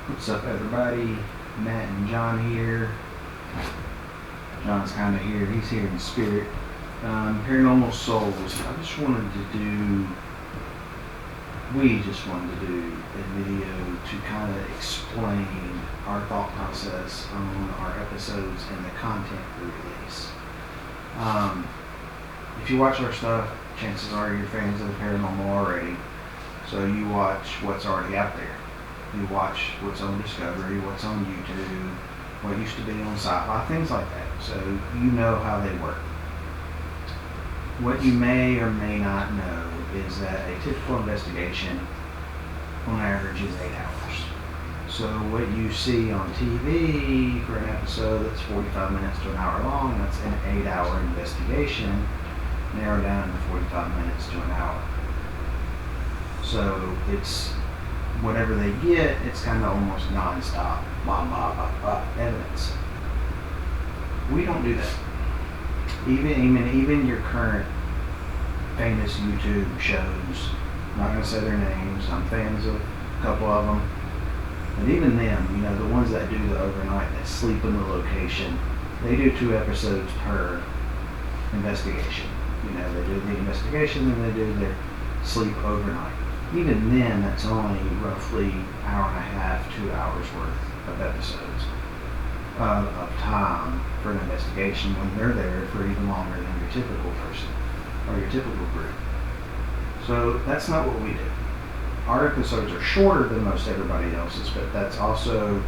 What's up, everybody? Matt and John here. John's kind of here. He's here in spirit. Paranormal Souls. We just wanted to do a video to kind of explain our thought process on our episodes and the content we release. If you watch our stuff, chances are you're fans of the paranormal already. So you watch what's already out there. You watch what's on Discovery, what's on YouTube, what used to be on Sci-Fi, things like that. So you know how they work. What you may or may not know is that a typical investigation on average is 8 hours. So what you see on TV for an episode that's 45 minutes to an hour long, that's an 8-hour investigation, narrowed down to 45 minutes to an hour. So it's whatever they get, it's kind of almost non-stop, blah, blah, blah, blah, evidence. We don't do that. Even your current famous YouTube shows, I'm not going to say their names, I'm fans of a couple of them, but even them, the ones that do the overnight, that sleep in the location, they do 2 episodes per investigation. They do the investigation and they do their sleep overnight. Even then, that's only roughly hour and a half, 2 hours worth of episodes of time for an investigation when they're there for even longer than your typical person or your typical group. So that's not what we do. Our episodes are shorter than most everybody else's, but that's also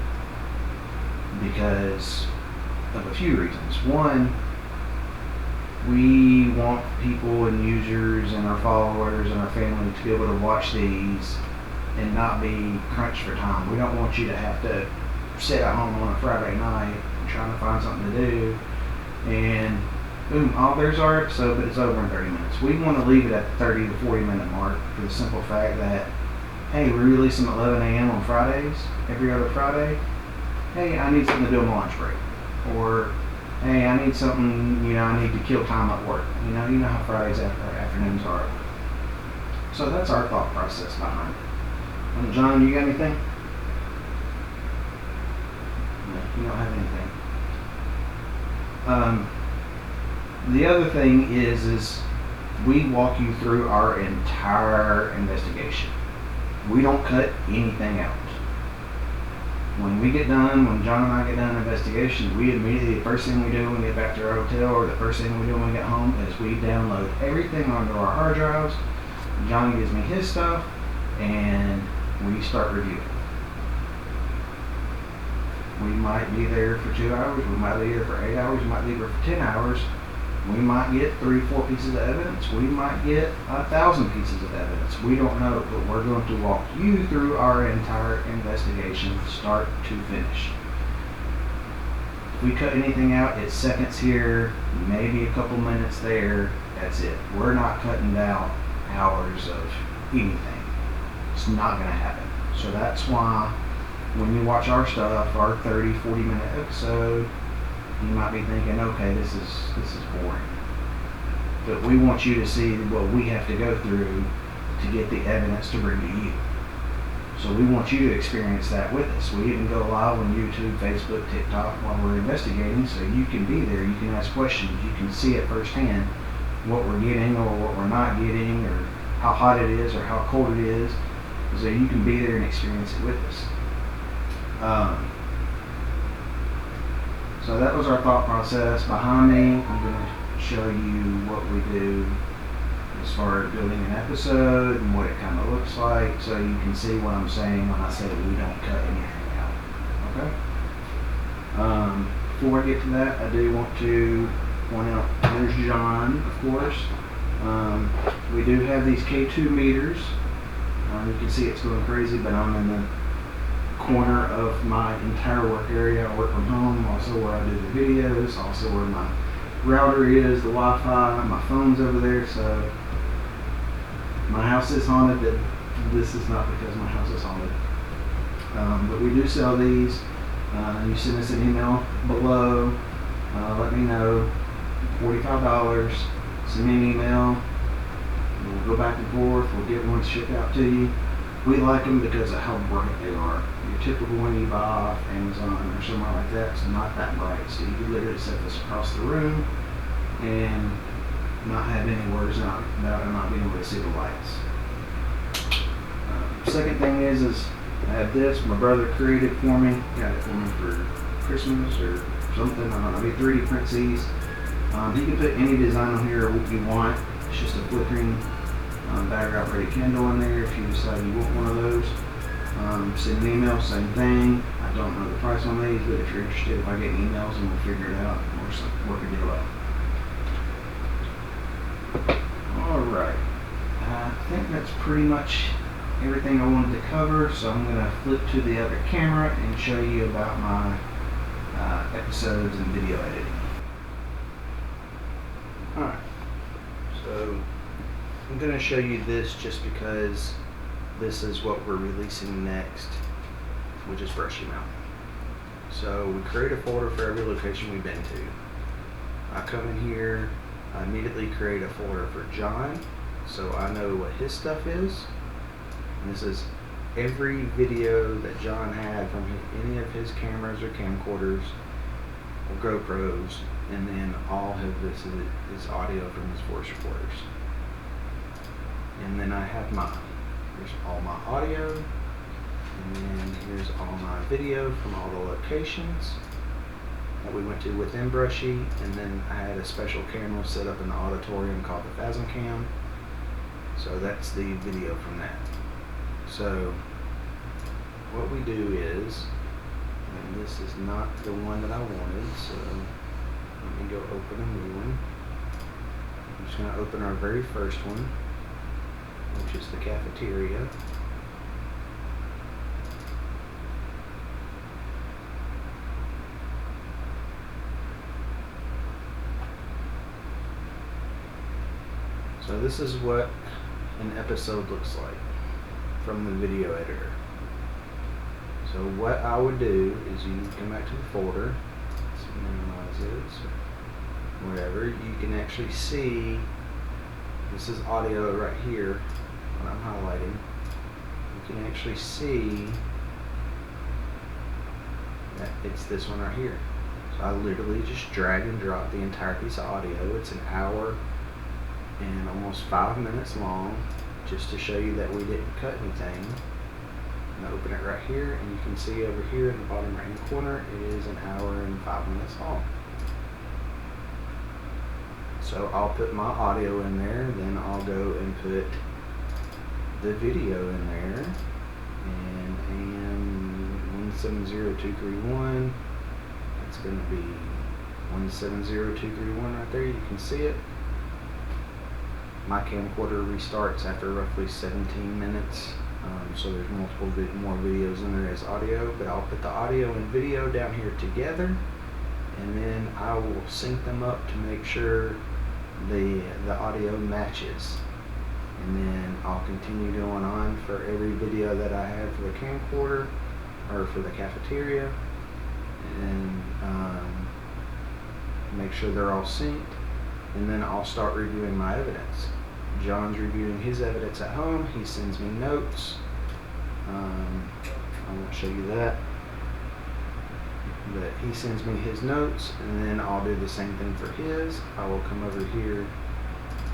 because of a few reasons. One, we want people and users and our followers and our family to be able to watch these and not be crunched for time. We don't want you to have to sit at home on a Friday night trying to find something to do and boom, there's our episode, but it's over in 30 minutes. We want to leave it at the 30 to 40 minute mark for the simple fact that, hey, we release them at 11 a.m. on Fridays, every other Friday. Hey, I need something to do on my lunch break. Or hey, I need something, I need to kill time at work. You know how Fridays afternoons are. So that's our thought process behind it. John, you got anything? No, you don't have anything. The other thing is we walk you through our entire investigation. We don't cut anything out. When we get done, when John and I get done investigation, we immediately, the first thing we do when we get back to our hotel or the first thing we do when we get home is we download everything onto our hard drives. John gives me his stuff and we start reviewing. We might be there for 2 hours, we might be there for 8 hours, we might be there for 10 hours. We might get 3-4 pieces of evidence. We might get 1,000 pieces of evidence. We don't know, but we're going to walk you through our entire investigation, start to finish. If we cut anything out, it's seconds here, maybe a couple minutes there. That's it. We're not cutting out hours of anything. It's not going to happen. So that's why when you watch our stuff, our 30-40 minute episode, you might be thinking, okay, this is boring. But we want you to see what we have to go through to get the evidence to bring to you. So we want you to experience that with us. We even go live on YouTube, Facebook, TikTok while we're investigating, so you can be there, you can ask questions, you can see it firsthand what we're getting or what we're not getting or how hot it is or how cold it is, so you can be there and experience it with us. So that was our thought process behind me. I'm going to show you what we do as far as building an episode and what it kind of looks like, so you can see what I'm saying when I say we don't cut anything out. Okay? Before I get to that, I do want to point out, there's John, of course. We do have these K2 meters. You can see it's going crazy, but I'm in the corner of my entire work area. I work from home, also where I do the videos, also where my router is, the Wi-Fi, my phone's over there. So my house is haunted, but this is not because my house is haunted. But we do sell these. You send us an email below, let me know, $45, send me an email, we'll go back and forth, we'll get one shipped out to you. We like them because of how bright they are. Your typical one you buy off Amazon or somewhere like that is not that bright. So you could literally set this across the room and not have any worries about it not being able to see the lights. Second thing is I have this. My brother created for me. Got it for me for Christmas or something. I don't know. He 3D prints these. He can put any design on here you want. It's just a flickering battery operated candle in there. If you decide you want one of those, send an email. Same thing. I don't know the price on these, but if you're interested, if I get emails, and we'll figure it out and work a deal out. All right. I think that's pretty much everything I wanted to cover, so I'm going to flip to the other camera and show you about my episodes and video editing. Alright, so I'm going to show you this just because this is what we're releasing next, which is Brushy Mountain. So we create a folder for every location we've been to. I come in here, I immediately create a folder for John, so I know what his stuff is. And this is every video that John had from any of his cameras or camcorders or GoPros, and then all of this is audio from his voice recorders. And then I have mine. Here's all my audio, and then here's all my video from all the locations that we went to within Brushy, and then I had a special camera set up in the auditorium called the Phasm Cam. So that's the video from that. So what we do is, and this is not the one that I wanted, so let me go open a new one. I'm just going to open our very first one, which is the cafeteria. So this is what an episode looks like from the video editor. So what I would do is you come back to the folder, let's minimize it, so whatever, you can actually see, this is audio right here, what I'm highlighting, you can actually see that it's this one right here. So I literally just drag and drop the entire piece of audio. It's an hour and almost 5 minutes long, just to show you that we didn't cut anything. And I open it right here, and you can see over here in the bottom right hand corner, it is an hour and 5 minutes long. So I'll put my audio in there, then I'll go and put the video in there, and AM 170231, that's going to be 170231 right there, you can see it. My camcorder restarts after roughly 17 minutes, so there's multiple more videos in there as audio, but I'll put the audio and video down here together, and then I will sync them up to make sure the audio matches, and then I'll continue going on for every video that I have for the camcorder or for the cafeteria, and make sure they're all synced. And then I'll start reviewing my evidence. John's reviewing his evidence at home. He sends me notes. I won't show you that. But he sends me his notes, and then I'll do the same thing for his. I will come over here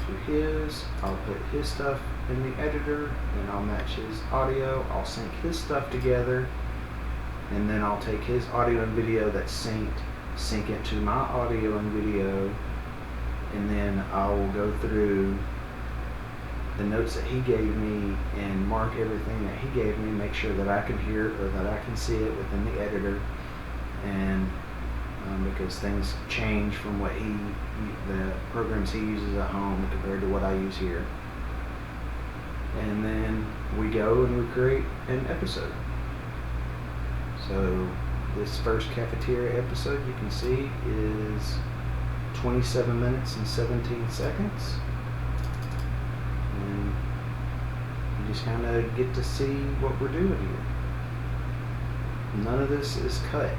to his. I'll put his stuff in the editor, and I'll match his audio. I'll sync his stuff together, and then I'll take his audio and video that's synced, sync it to my audio and video, and then I will go through the notes that he gave me and mark everything that he gave me, make sure that I can hear it or that I can see it within the editor, and because things change from what the programs he uses at home compared to what I use here. And then we go and we create an episode. So this first cafeteria episode, you can see, is 27 minutes and 17 seconds, and you just kind of get to see what we're doing here. None of this is cut.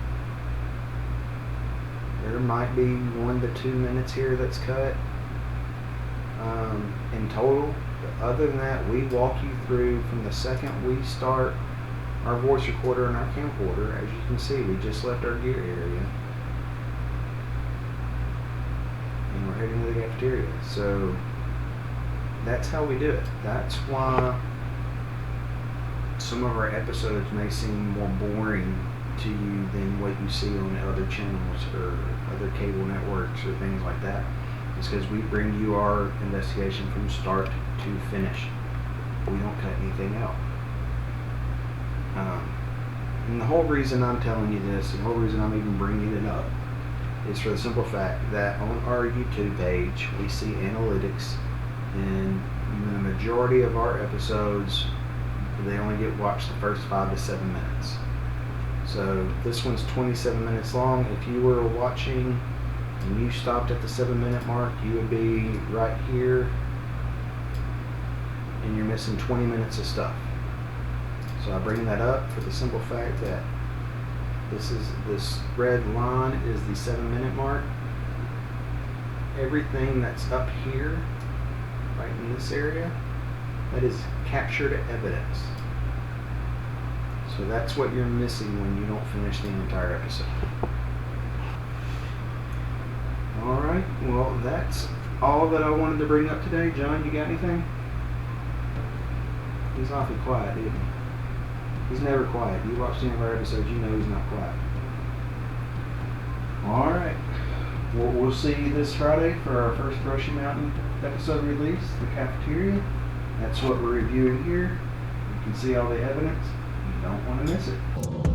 There might be 1 to 2 minutes here that's cut in total, But other than that, we walk you through from the second we start our voice recorder and our camcorder. As you can see, we just left our gear area. And we're heading to the cafeteria. So that's how we do it. That's why some of our episodes may seem more boring to you than what you see on other channels or other cable networks or things like that. It's because we bring you our investigation from start to finish. We don't cut anything out. And the whole reason I'm telling you this, and the whole reason I'm even bringing it up, is for the simple fact that on our YouTube page, we see analytics, and the majority of our episodes, they only get watched the first 5 to 7 minutes. So this one's 27 minutes long. If you were watching and you stopped at the 7-minute mark, you would be right here, and you're missing 20 minutes of stuff. So I bring that up for the simple fact that this red line is the 7-minute mark. Everything that's up here, right in this area, that is captured evidence. So that's what you're missing when you don't finish the entire episode. Alright, well that's all that I wanted to bring up today. John, you got anything? He's awfully quiet, isn't he? He's never quiet. You watch any of our episodes, you know he's not quiet. Alright. Well, we'll see you this Friday for our first Brushy Mountain episode release, the cafeteria. That's what we're reviewing here. You can see all the evidence. You don't want to miss it.